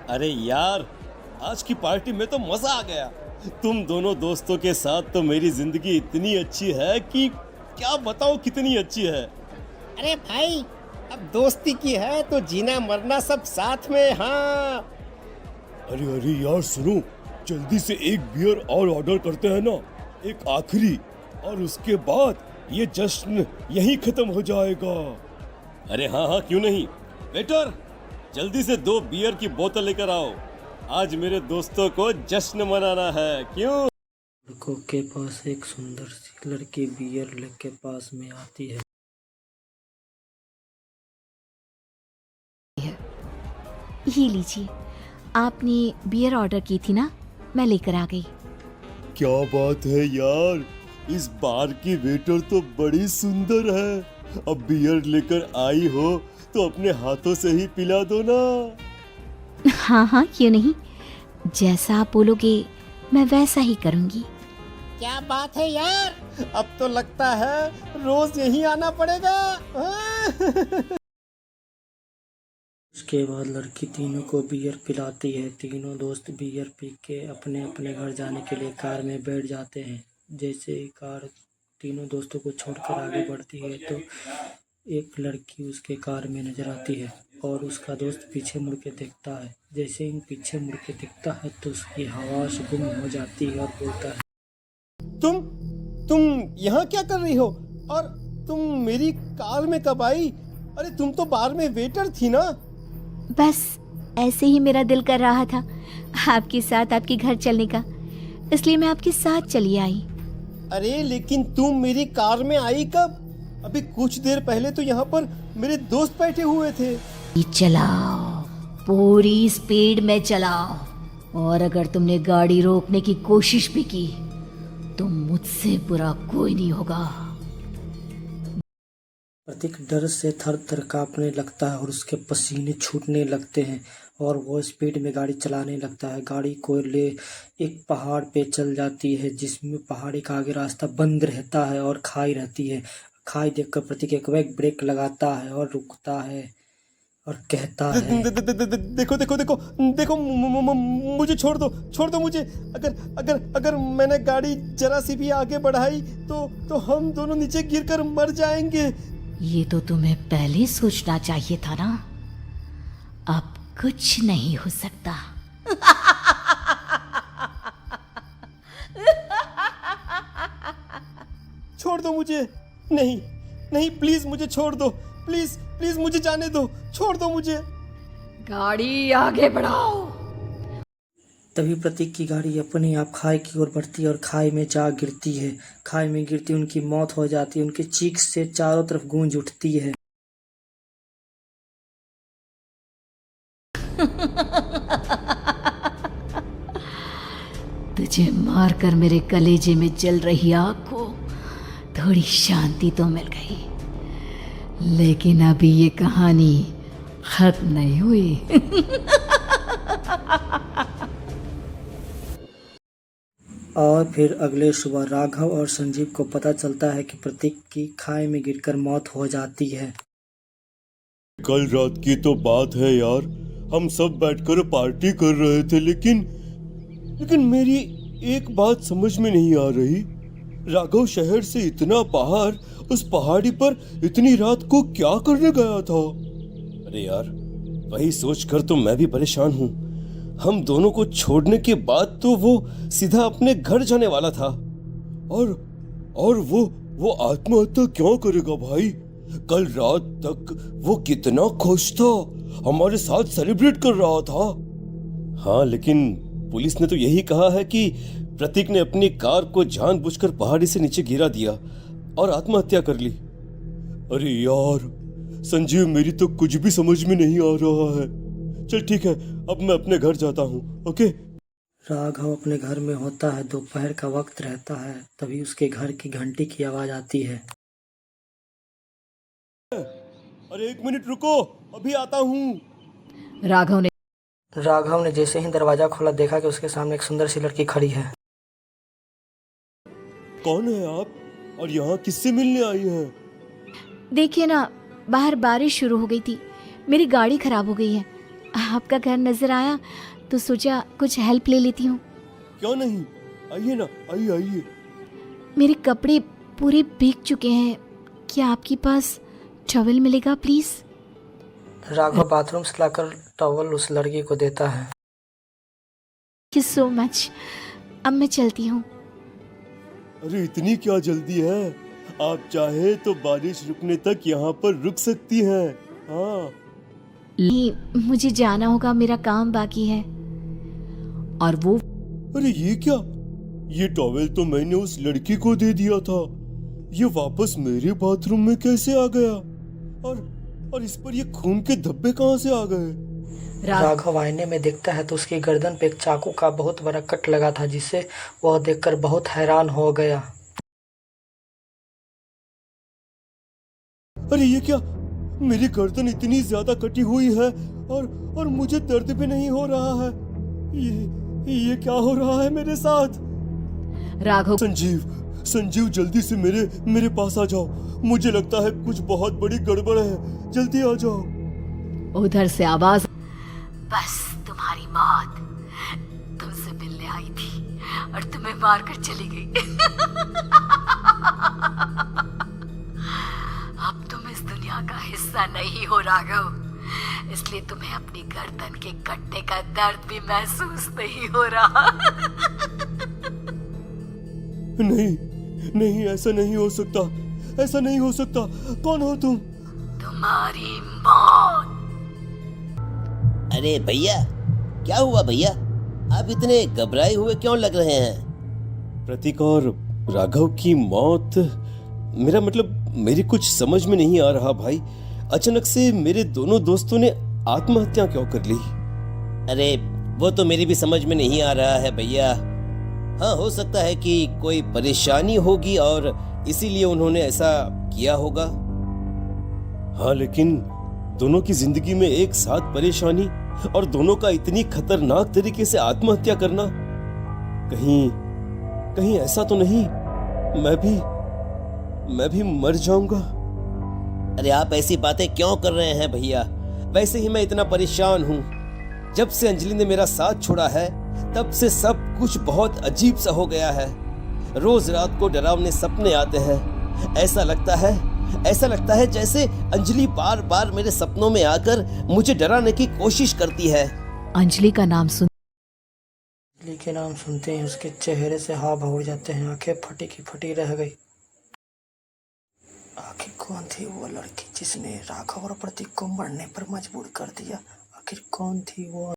अरे यार, आज की पार्टी में तो मजा आ गया। तुम दोनों दोस्तों के साथ तो मेरी जिंदगी इतनी अच्छी है कि क्या बताओ कितनी अच्छी है। अरे भाई, अब दोस्ती की है तो जीना मरना सब साथ में। हाँ, अरे अरे यार सुनो, जल्दी से एक बियर और ऑर्डर करते हैं ना, एक आखिरी, और उसके बाद ये जश्न यहीं खत्म हो जाएगा। अरे हाँ हाँ, क्यों नहीं। वेटर, जल्दी से 2 बियर की बोतल लेकर आओ। आज मेरे दोस्तों को जश्न मनाना है, क्यों? लड़कों के पास एक सुंदर सी लड़की बियर लेके पास में आती है। ये लीजिए, आपने बियर ऑर्डर की थी ना, मैं लेकर आ गई। क्या बात है यार, इस बार की वेटर तो बड़ी सुंदर है। अब बियर लेकर आई हो तो अपने हाथों से ही पिला दो ना। हाँ हाँ, क्यों नहीं, जैसा आप बोलोगे मैं वैसा ही करूँगी। क्या बात है यार, अब तो लगता है रोज यहीं आना पड़ेगा। हाँ। उसके बाद लड़की तीनों को बियर पिलाती है। तीनों दोस्त बियर पी के अपने अपने घर जाने के लिए कार में बैठ जाते हैं। जैसे ही कार तीनों दोस्तों को छोड़कर आगे बढ़ती है तो एक लड़की उसके कार में नजर आती है और उसका दोस्त पीछे मुड़ के देखता है। जैसे ही पीछे मुड़ के देखता है तो उसकी आवाज़ गुम हो जाती है और बोलता है, तुम यहाँ क्या कर रही हो? और तुम मेरी कार में कब आई? अरे तुम तो बार में वेटर थी ना। बस ऐसे ही मेरा दिल कर रहा था आपके साथ आपके घर चलने का, इसलिए मैं आपके साथ चली आई। अरे लेकिन तुम मेरी कार में आई कब? अभी कुछ देर पहले तो यहाँ पर मेरे दोस्त बैठे हुए थे। चलाओ, पूरी स्पीड में चलाओ, और अगर तुमने गाड़ी रोकने की कोशिश भी की तो मुझसे बुरा कोई नहीं होगा। प्रतीक डर से थर थर कांपने लगता है और उसके पसीने छूटने लगते हैं और वो स्पीड में गाड़ी चलाने लगता है। गाड़ी को ले एक पहाड़ पे चल जाती है जिसमें पहाड़ी का आगे रास्ता बंद रहता है और खाई रहती है। खाई देखकर प्रतीक एक बैग ब्रेक लगाता है और रुकता है और कहता है, देखो देखो देखो देखो, मुझे छोड़ दो मुझे। अगर अगर अगर मैंने गाड़ी जरा सी भी आगे बढ़ाई तो हम दोनों नीचे गिरकर मर जाएंगे। ये तो तुम्हें पहले सोचना चाहिए था ना। अब कुछ नहीं हो सकता। छोड़ दो मुझे। नहीं नहीं, प्लीज मुझे छोड़ दो। प्लीज प्लीज मुझे जाने दो, छोड़ दो मुझे। गाड़ी आगे बढ़ाओ। तभी प्रतीक की गाड़ी अपने आप खाई की ओर बढ़ती है और खाई में जा गिरती है। खाई में गिरती उनकी मौत हो जाती है। उनकी चीख से चारों तरफ गूंज उठती है। तुझे मारकर मेरे कलेजे में जल रही आग को थोड़ी शांति तो मिल गई, लेकिन अभी ये कहानी खत्म नहीं हुई। और फिर अगले सुबह राघव और संजीव को पता चलता है कि प्रतीक की खाई में गिरकर मौत हो जाती है। कल रात की तो बात है यार, हम सब बैठकर पार्टी कर रहे थे, लेकिन मेरी एक बात समझ में नहीं आ रही। राघव शहर से इतना बाहर उस पहाड़ी पर इतनी रात को क्या करने गया था? अरे यार, वही सोचकर तो मैं भी परेशान हूँ। हम दोनों को छोड़ने के बाद तो वो सीधा अपने घर जाने वाला था, और वो आत्महत्या क्यों करेगा भाई? कल रात तक वो कितना खुश था, हमारे साथ सेलिब्रेट कर रहा था। हाँ, लेकिन पुलिस ने तो यही कहा है कि प्रतीक ने अपनी कार को जानबूझकर पहाड़ी से नीचे गिरा दिया और आत्महत्या कर ली। अरे यार संजीव, मेरी तो कुछ भी समझ में नहीं आ रहा है। चल ठीक है, अब मैं अपने घर जाता हूँ। ओके। राघव अपने घर में होता है। दोपहर का वक्त रहता है। तभी उसके घर की घंटी की आवाज आती है। अरे 1 मिनट रुको, अभी आता हूँ। राघव ने जैसे ही दरवाजा खोला देखा कि उसके सामने एक सुंदर सी लड़की खड़ी है। कौन है आप, और यहाँ किससे मिलने आई हैं? देखिए ना, बाहर बारिश शुरू हो गई थी, मेरी गाड़ी खराब हो गई है, आपका घर नजर आया तो सोचा कुछ हेल्प ले लेती हूँ। क्यों नहीं, आइए ना, आइए आइए। मेरे कपड़े पूरे भीग चुके हैं, क्या आपके पास टॉवल मिलेगा प्लीज? राघव बाथरूम से लाकर टॉवल उस लड़की को देता है। Thank you so much. अब मैं चलती हूँ। अरे इतनी क्या जल्दी है, आप चाहे तो बारिश रुकने तक यहाँ पर रुक सकती हैं। हाँ नहीं, मुझे जाना होगा, मेरा काम बाकी है। और वो अरे ये क्या, ये टॉवेल तो मैंने उस लड़की को दे दिया था, ये वापस मेरे बाथरूम में कैसे आ गया? और इस पर ये खून के धब्बे कहाँ से आ गए? राघव आईने में देखता है तो उसकी गर्दन पे एक चाकू का बहुत बड़ा कट लगा था, जिसे वह देखकर बहुत हैरान हो गया। अरे ये क्या, मेरी गर्दन इतनी ज्यादा कटी हुई है और मुझे दर्द भी नहीं हो रहा है। ये क्या हो रहा है मेरे साथ? राघव संजीव जल्दी से मेरे पास आ जाओ, मुझे लगता है कुछ बहुत बड़ी गड़बड़ है, जल्दी आ जाओ। उधर से आवाज, बस तुम्हारी मौत तुमसे मिलने आई थी और तुम्हें मारकर चली गई। अब तुम इस दुनिया का हिस्सा नहीं हो राघव, इसलिए तुम्हें अपनी गर्दन के कटने का दर्द भी महसूस नहीं हो रहा। नहीं, ऐसा नहीं हो सकता, ऐसा नहीं हो सकता। कौन हो तुम? तुम्हारी मौत। अरे भैया, क्या हुआ भैया? आप इतने घबराए हुए क्यों लग रहे हैं? प्रतीक और राघव की मौत, मेरा मतलब मेरी कुछ समझ में नहीं आ रहा भाई। अचानक से मेरे दोनों दोस्तों ने आत्महत्या क्यों कर ली? अरे वो तो मेरी भी समझ में नहीं आ रहा है भैया। हाँ, हो सकता है कि कोई परेशानी होगी और इसीलिए उन्होंने ऐसा किया होगा। हाँ, लेकिन दोनों की जिंदगी में एक साथ परेशानी और दोनों का इतनी खतरनाक तरीके से आत्महत्या करना, कहीं ऐसा तो नहीं मैं भी मर जाऊंगा? अरे आप ऐसी बातें क्यों कर रहे हैं भैया? वैसे ही मैं इतना परेशान हूँ। जब से अंजलि ने मेरा साथ छोड़ा है तब से सब कुछ बहुत अजीब सा हो गया है। रोज रात को डरावने सपने आते हैं। ऐसा लगता है जैसे अंजलि बार बार मेरे सपनों में आकर मुझे डराने की कोशिश करती है। अंजलि का नाम अंजलि के नाम सुनते ही उसके चेहरे से हाव भाव उड़ जाते हैं। आंखें फटी की फटी रह गई। आखिर कौन थी वो लड़की जिसने राघव और प्रतीक को मरने पर मजबूर कर दिया? आखिर कौन थी वो?